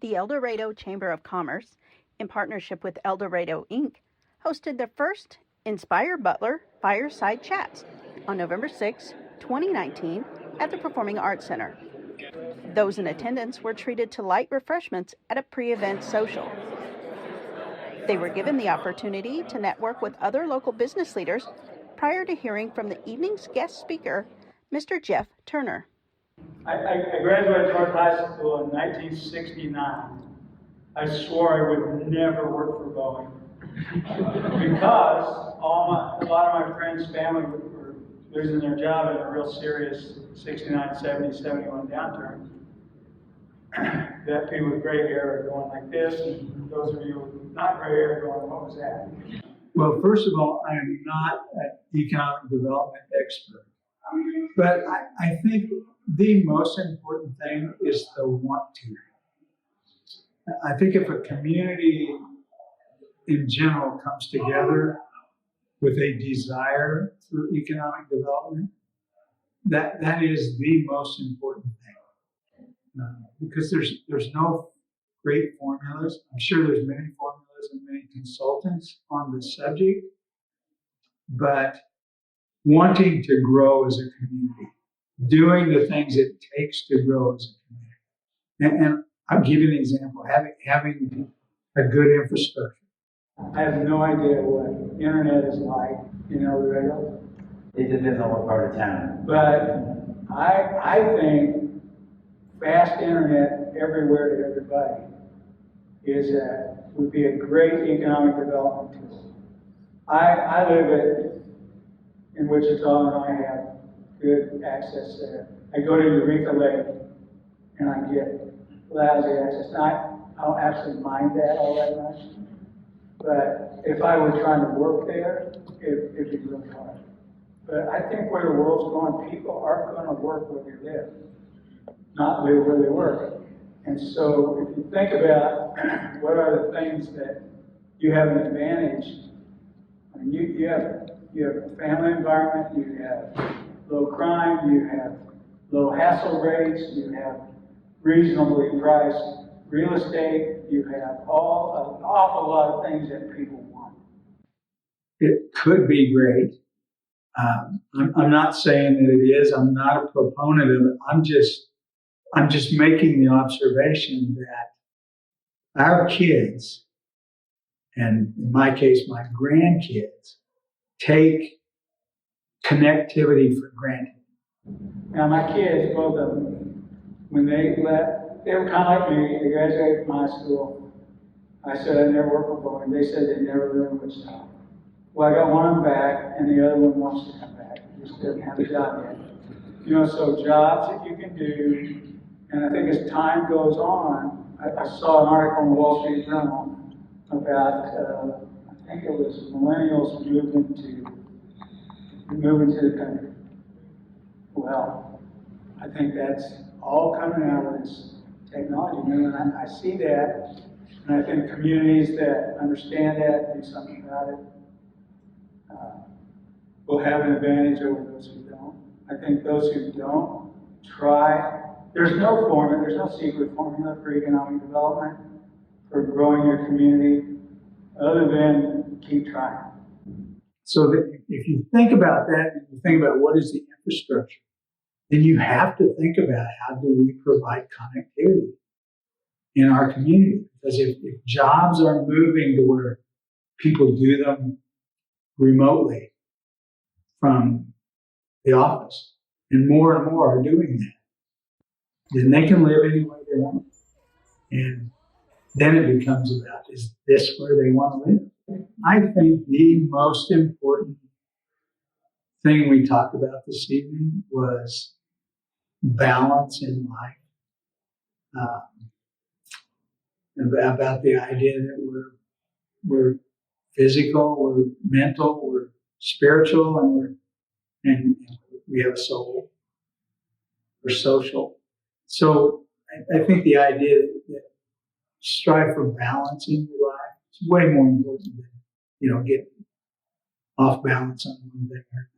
The El Dorado Chamber of Commerce, in partnership with El Dorado Inc., hosted their first Inspire Butler Fireside Chats on November 6, 2019, at the Performing Arts Center. Those in attendance were treated to light refreshments at a pre-event social. They were given the opportunity to network with other local business leaders prior to hearing from the evening's guest speaker, Mr. Jeff Turner. I graduated North High School in 1969. I swore I would never work for Boeing because a lot of my friends' family were losing their job in a real serious 69, 70, 71 downturn. That people with gray hair are going like this, and those of you with not gray hair are going, what was that? Well, first of all, I am not an economic development expert, but I think the most important thing is the want to. I think if a community in general comes together with a desire for economic development, that is the most important thing. Because there's no great formulas. I'm sure there's many formulas and many consultants on this subject, but wanting to grow as a community, doing the things it takes to grow as a community. And I'll give you an example, having a good infrastructure. I have no idea what internet is like in El Dorado. It depends on what part of town. But I think fast internet everywhere to everybody would be a great economic development tool. I live in Wichita and I have good access there. I go to Eureka Lake and I get lousy access. Now, I don't actually mind that all that much, but if I were trying to work there, it'd be really hard. But I think where the world's going, people aren't going to work where they live, not live where they work. And so if you think about what are the things that you have an advantage, I mean, you have a family environment, you have low crime, you have low hassle rates, you have reasonably priced real estate, you have an awful lot of things that people want. It could be great. I'm not saying that it is. I'm not a proponent of it. I'm just making the observation that our kids, and in my case, my grandkids, take connectivity for granted. Now, my kids, both of them, when they left, they were kind of like me. They graduated from high school. I said I never worked for Boeing. They said they never lived in Wichita. Well, I got one of them back, and the other one wants to come back. He just doesn't have a job yet. You know, so jobs that you can do, and I think as time goes on, I saw an article in the Wall Street Journal about, I think it was millennials moving to the country. Well, I think that's all coming out of this technology. And I see that, and I think communities that understand that, do something about it, will have an advantage over those who don't. I think those who don't try. There's no formula, there's no secret formula for economic development, for growing your community, other than keep trying. So that if you think about that, and you think about what is the infrastructure, then you have to think about how do we provide connectivity in our community. Because if jobs are moving to where people do them remotely from the office, and more are doing that, then they can live any way they want. And then it becomes about, is this where they want to live? I think the most important thing we talked about this evening was balance in life. About the idea that we're physical, we're mental, we're spiritual, and we have a soul. We're social. So I think the idea that strive for balance in your life is way more important than, get off balance on one thing or